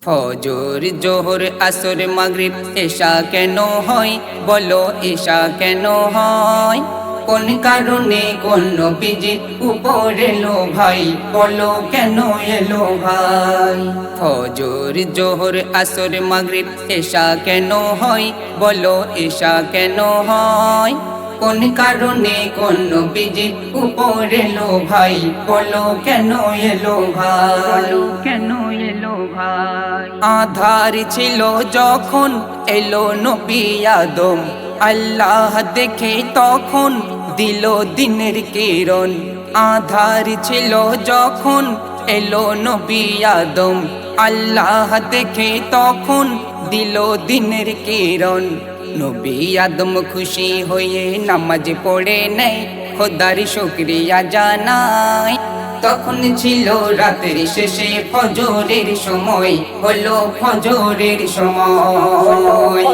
ফজর জোহর আসর মাগরিব এশা কেন হয় বলো এশা কেন হয় কোন কারণে কোন নবীজির উপর এলো ভাই বলো কেন এলো ভাই ফজর জোহর আসর মাগরিব এশা কেন হয় বলো এশা কেন হয় কোন কারণে কোন নবীজির উপর এলো ভাই বলো কেন এলো ভাই কেন এলো ভাই আধার ছিল যখন এলো নবী আদম আল্লাহ দেখে তখন দিল দিনের কিরণ আধার ছিল যখন এলো নবী আদম আল্লাহ দেখে তখন দিল দিনের কিরণ নবী আদম খুশি হয়ে নামাজ পড়ে নেয় খোদার শুকরিয়া জানায় তখন ছিল রাতের শেষে ফজরের সময় হলো ফজরের সময়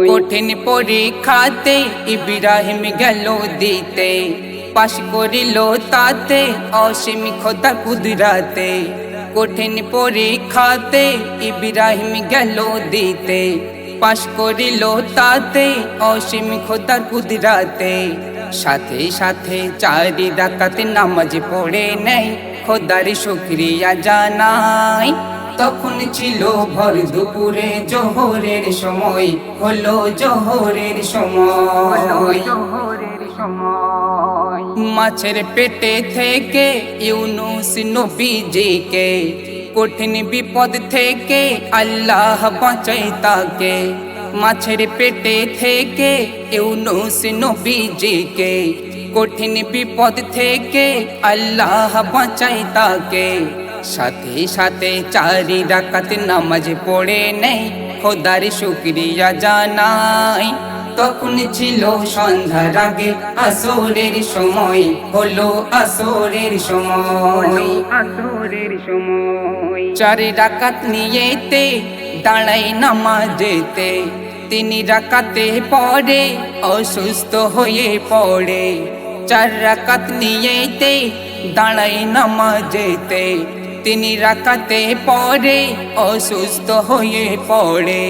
কঠিন পরীক্ষাতে ইব্রাহিম গেল দিতে পাশ করিল তাতে অসীম খোদা কুদরাতে কঠিন পরীক্ষাতে ইব্রাহিম গেল দিতে পাশ করিল তাতে অসীম খোদার কুদরাতে সাথে সাথে 4 রাকাত নামাজ পড়ে নেয় খোদার শুকরিয়া জানায় তখন ছিল ভর দুপুরে জোহরের সময় হলো জোহরের সময় মাছের পেটে থেকে ইউনুস নবীজিকে কঠিন বিপদ থেকে আল্লাহ বাঁচায় তাকে মাছের পেটে থেকে ইউনুস নবীজিকে কঠিন বিপদ থেকে আল্লাহ বাঁচায় তাকে সাথে সাথে 4 রাকাত নামাজ পড়ে নেয় খোদার শুকরিয়া জানায় তখন ছিল সন্ধ্যার আগে আসরের সময় হলো আসরের সময় 4 রাকাত নিয়েতে দাঁড়াই নামাজেতে 3 রাকাতে পড়ে অসুস্থ হয়ে পড়ে 4 রাকাত নিয়েতে দাঁড়াই নামাজেতে 3 রাকাতে পড়ে অসুস্থ হয়ে পড়ে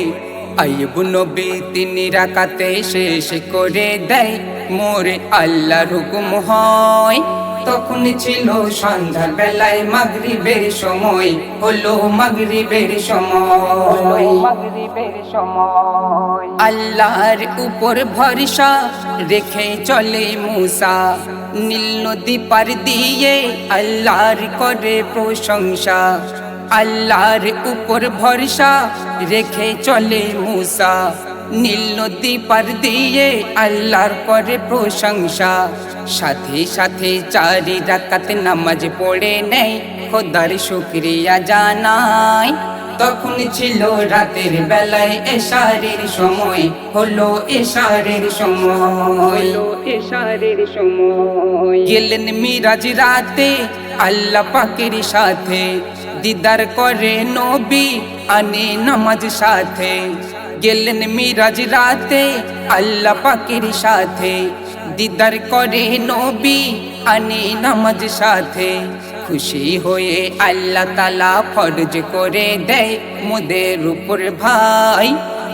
আইয়ুব নবী 3 রাকাতে শেষ করে দেয় মোরে আল্লাহর হুকুম হয় তখন ছিল সন্ধ্যার বেলায় মাগরিবের সময় হলো মাগরিবের সময় আল্লাহর উপর ভরসা রেখে চলে মুসা নীল নদী পার দিয়ে আল্লাহর করে প্রশংসা আল্লাহর উপর ভরসা রেখে চলে মুসা নীল নদী পার দিয়ে আল্লাহর করে প্রশংসা সাথে সাথে 4 রাকাত নামাজ পড়ে নেয় খোদার শুকরিয়া জানায় তখন ছিল রাতের বেলায় এশারের সময় হলো এশারের সময় গেলেন মিরাজ রাতে আল্লাহ পাকের সাথে দিদার করে নবী আনে নামাজ সাথে গেলেন মিরাজ রাতে আল্লাহ পাকের সাথে দিদার করে নবী আনে নামাজ সাথে খুশি হয়ে আল্লাহ তাআলা ফরজ করে দেয় মোদের উপর ভাই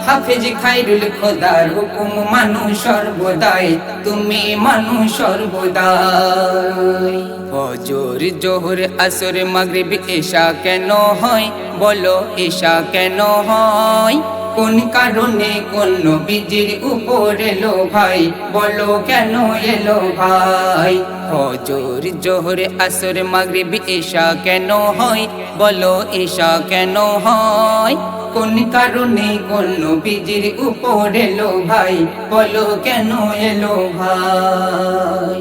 হাফেজ খায়রুল খোদার হুকুম মানু সর্বদাই তুমি মানু সর্বদাই ফজর জোহর আসর মাগরিব এশা কেন হয় বলো এশা কেন হয় কোন কারণে কোন নবীজির উপর এলো ভাই বলো কেন এলো ভাই ফজর জোহর আসর মাগরিব এশা কেন হয় বলো এশা কেন হয় কোন কারণে কোন নবীজির উপর এলো ভাই বলো কেন এলো ভাই।